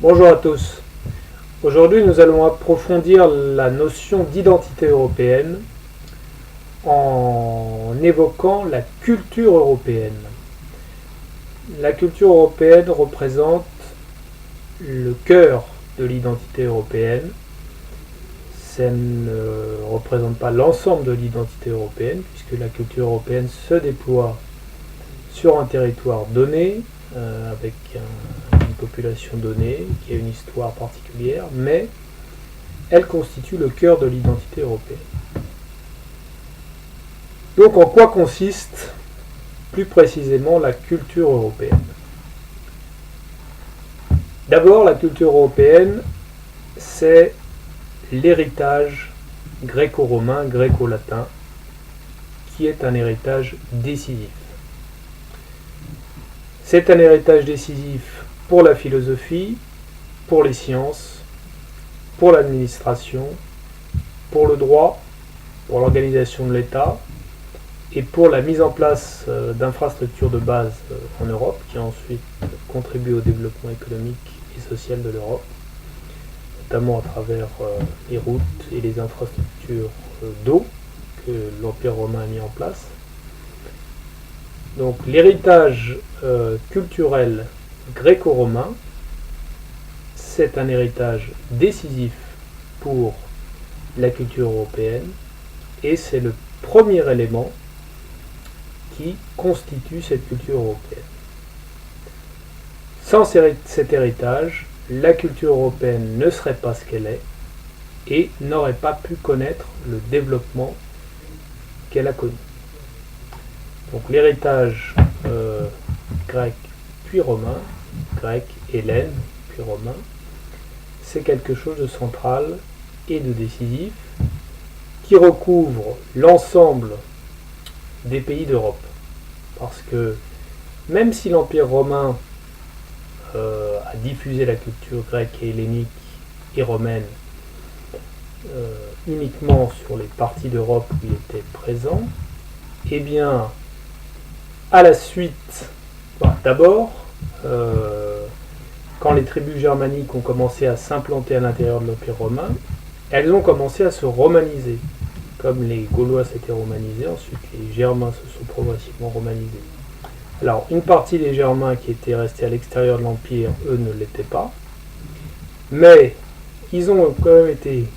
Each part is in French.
Bonjour à tous. Aujourd'hui, nous allons approfondir la notion d'identité européenne en évoquant la culture européenne. La culture européenne représente le cœur de l'identité européenne. Ça ne représente pas l'ensemble de l'identité européenne, puisque la culture européenne se déploie sur un territoire donné, avec une population donnée, qui a une histoire particulière, mais elle constitue le cœur de l'identité européenne. Donc en quoi consiste plus précisément la culture européenne? D'abord, la culture européenne, c'est l'héritage gréco-romain, gréco-latin, qui est un héritage décisif. C'est un héritage décisif pour la philosophie, pour les sciences, pour l'administration, pour le droit, pour l'organisation de l'État et pour la mise en place d'infrastructures de base en Europe qui ont ensuite contribué au développement économique et social de l'Europe, notamment à travers les routes et les infrastructures d'eau que l'Empire romain a mis en place. Donc l'héritage culturel gréco-romain, c'est un héritage décisif pour la culture européenne et c'est le premier élément qui constitue cette culture européenne. Sans cet héritage, la culture européenne ne serait pas ce qu'elle est et n'aurait pas pu connaître le développement qu'elle a connu. Donc l'héritage grec puis romain, grec, hellène, puis romain, c'est quelque chose de central et de décisif qui recouvre l'ensemble des pays d'Europe. Parce que même si l'Empire romain a diffusé la culture grecque et hellénique et romaine uniquement sur les parties d'Europe où il était présent, eh bien, à la suite, d'abord, quand les tribus germaniques ont commencé à s'implanter à l'intérieur de l'Empire romain, elles ont commencé à se romaniser. Comme les Gaulois s'étaient romanisés, ensuite les Germains se sont progressivement romanisés. Alors, une partie des Germains qui étaient restés à l'extérieur de l'Empire, eux ne l'étaient pas. Mais ils ont quand même été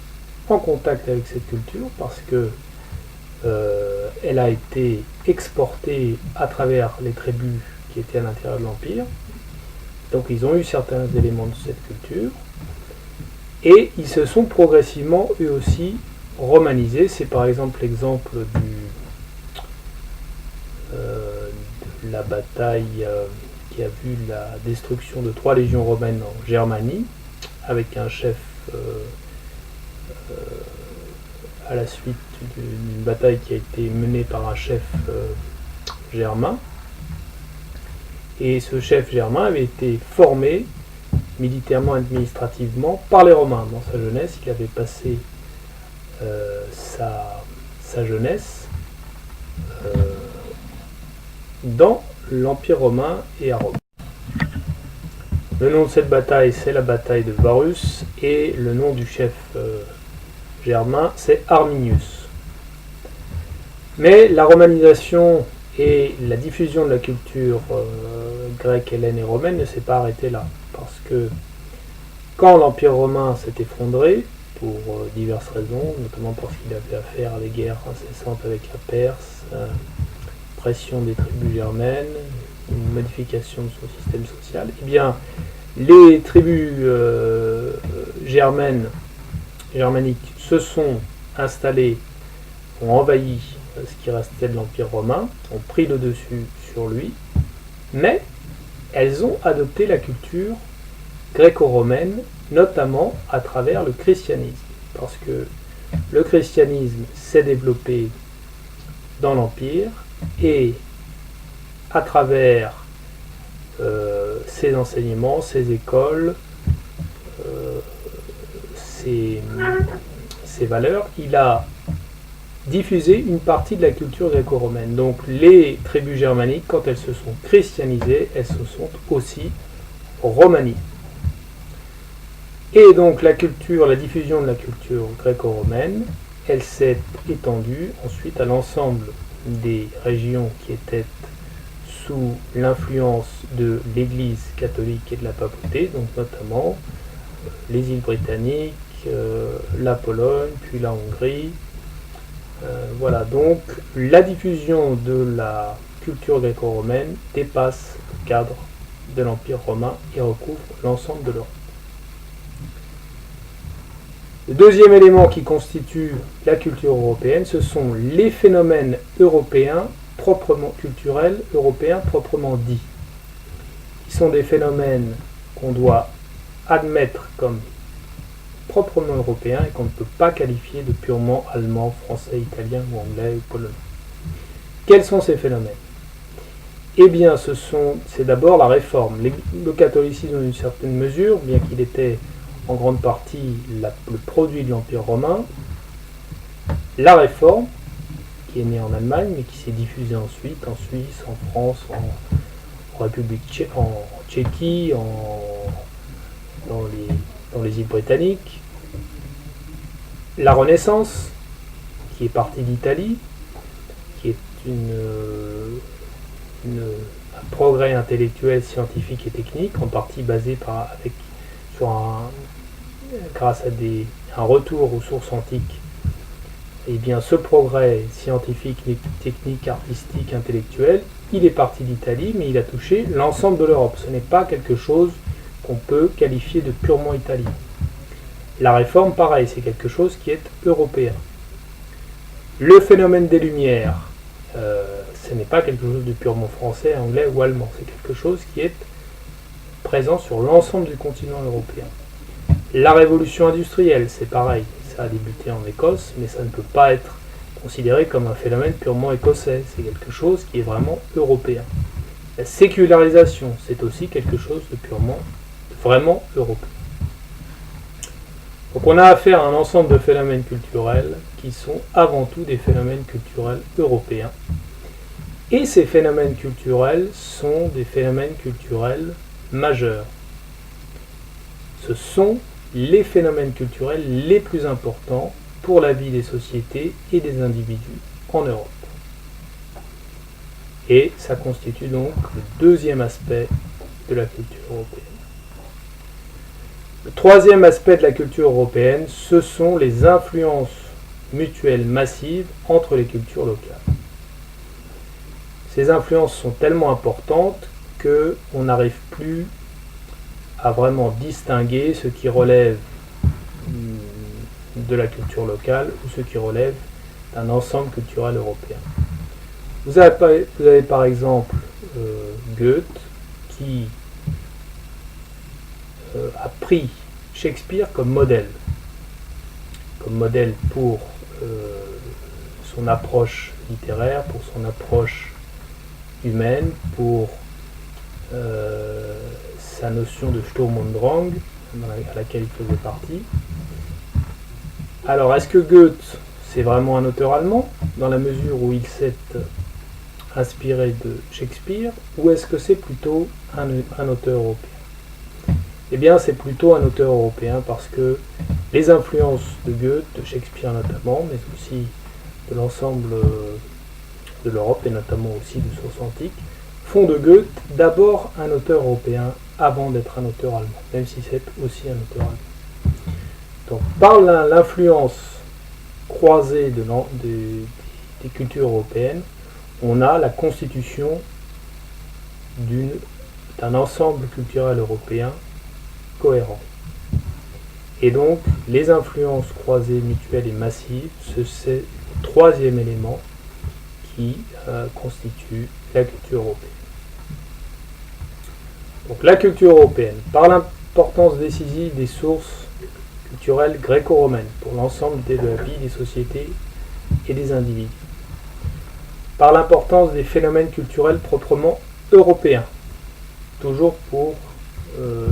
en contact avec cette culture parce que elle a été exportée à travers les tribus qui étaient à l'intérieur de l'Empire. Donc ils ont eu certains éléments de cette culture. Et ils se sont progressivement, eux aussi, romanisés. C'est par exemple l'exemple de la bataille qui a vu la destruction de 3 légions romaines en Germanie, avec un chef à la suite d'une bataille qui a été menée par un chef germain. Et ce chef germain avait été formé militairement et administrativement par les Romains. Dans sa jeunesse, il avait passé sa jeunesse dans l'Empire romain et à Rome. Le nom de cette bataille, c'est la bataille de Varus, et le nom du chef germain, c'est Arminius. Mais la romanisation et la diffusion de la culture grecque, hellène et romaine ne s'est pas arrêtée là. Parce que quand l'Empire romain s'est effondré, pour diverses raisons, notamment parce qu'il avait à faire à des guerres incessantes avec la Perse, pression des tribus germaines, une modification de son système social, eh bien, les tribus germaniques se sont installées, ont envahi ce qui restait de l'Empire romain, ont pris le dessus sur lui, mais elles ont adopté la culture gréco-romaine, notamment à travers le christianisme, parce que le christianisme s'est développé dans l'Empire, et à travers ses enseignements, ses écoles, ses valeurs, il a diffusé une partie de la culture gréco-romaine. Donc les tribus germaniques, quand elles se sont christianisées, elles se sont aussi romanies. Et donc la diffusion de la culture gréco-romaine, elle s'est étendue ensuite à l'ensemble des régions qui étaient sous l'influence de l'Église catholique et de la papauté, donc notamment les îles britanniques, la Pologne, puis la Hongrie. Voilà, donc la diffusion de la culture gréco-romaine dépasse le cadre de l'Empire romain et recouvre l'ensemble de l'Europe. Le deuxième élément qui constitue la culture européenne, ce sont les phénomènes européens culturels européens proprement dits. Qui sont des phénomènes qu'on doit admettre comme proprement européens et qu'on ne peut pas qualifier de purement allemand, français, italien ou anglais ou polonais. Quels sont ces phénomènes? Eh bien, c'est d'abord la réforme. Le catholicisme, dans une certaine mesure, bien qu'il était en grande partie le produit de l'Empire romain, la réforme, qui est née en Allemagne, mais qui s'est diffusée ensuite en Suisse, en France, en République en Tchéquie, dans les îles britanniques. La Renaissance, qui est partie d'Italie, qui est un progrès intellectuel, scientifique et technique, en partie basé grâce à un retour aux sources antiques. Et bien ce progrès scientifique, technique, artistique, intellectuel, il est parti d'Italie, mais il a touché l'ensemble de l'Europe. Ce n'est pas quelque chose qu'on peut qualifier de purement italien. La réforme, pareil, c'est quelque chose qui est européen. Le phénomène des Lumières, ce n'est pas quelque chose de purement français, anglais ou allemand. C'est quelque chose qui est présent sur l'ensemble du continent européen. La révolution industrielle, c'est pareil. Ça a débuté en Écosse, mais ça ne peut pas être considéré comme un phénomène purement écossais. C'est quelque chose qui est vraiment européen. La sécularisation, c'est aussi quelque chose de vraiment européen. Donc on a affaire à un ensemble de phénomènes culturels qui sont avant tout des phénomènes culturels européens. Et ces phénomènes culturels sont des phénomènes culturels majeurs. Ce sont les phénomènes culturels les plus importants pour la vie des sociétés et des individus en Europe. Et ça constitue donc le deuxième aspect de la culture européenne. Le troisième aspect de la culture européenne, ce sont les influences mutuelles massives entre les cultures locales. Ces influences sont tellement importantes qu'on n'arrive plus à vraiment distinguer ce qui relève de la culture locale ou ce qui relève d'un ensemble culturel européen. Vous avez par exemple Goethe qui a pris Shakespeare comme modèle pour son approche littéraire, pour son approche humaine, pour sa notion de Sturm und Drang, à laquelle il faisait partie. Alors, est-ce que Goethe, c'est vraiment un auteur allemand, dans la mesure où il s'est inspiré de Shakespeare, ou est-ce que c'est plutôt un auteur européen? Eh bien, c'est plutôt un auteur européen parce que les influences de Goethe, de Shakespeare notamment, mais aussi de l'ensemble de l'Europe et notamment aussi de sources antiques, font de Goethe d'abord un auteur européen avant d'être un auteur allemand, même si c'est aussi un auteur allemand. Donc, par l'influence croisée des cultures européennes, on a la constitution d'un ensemble culturel européen cohérent. Et donc, les influences croisées mutuelles et massives, c'est le troisième élément qui constitue la culture européenne. Donc, la culture européenne, par l'importance décisive des sources culturelles gréco-romaines pour l'ensemble de la vie des sociétés et des individus, par l'importance des phénomènes culturels proprement européens, toujours pour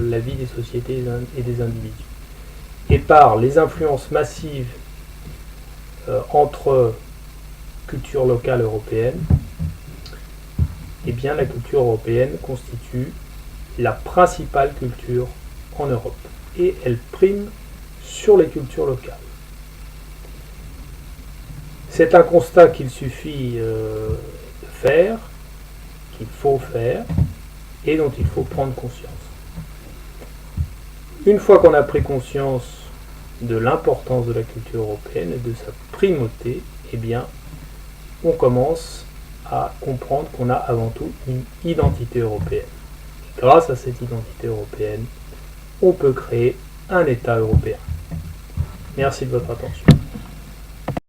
la vie des sociétés et des individus, et par les influences massives entre cultures locales européennes, eh bien la culture européenne constitue la principale culture en Europe. et elle prime sur les cultures locales. C'est un constat qu'il suffit de faire, qu'il faut faire et dont il faut prendre conscience. Une fois qu'on a pris conscience de l'importance de la culture européenne et de sa primauté, eh bien, on commence à comprendre qu'on a avant tout une identité européenne. Et grâce à cette identité européenne, on peut créer un État européen. Merci de votre attention.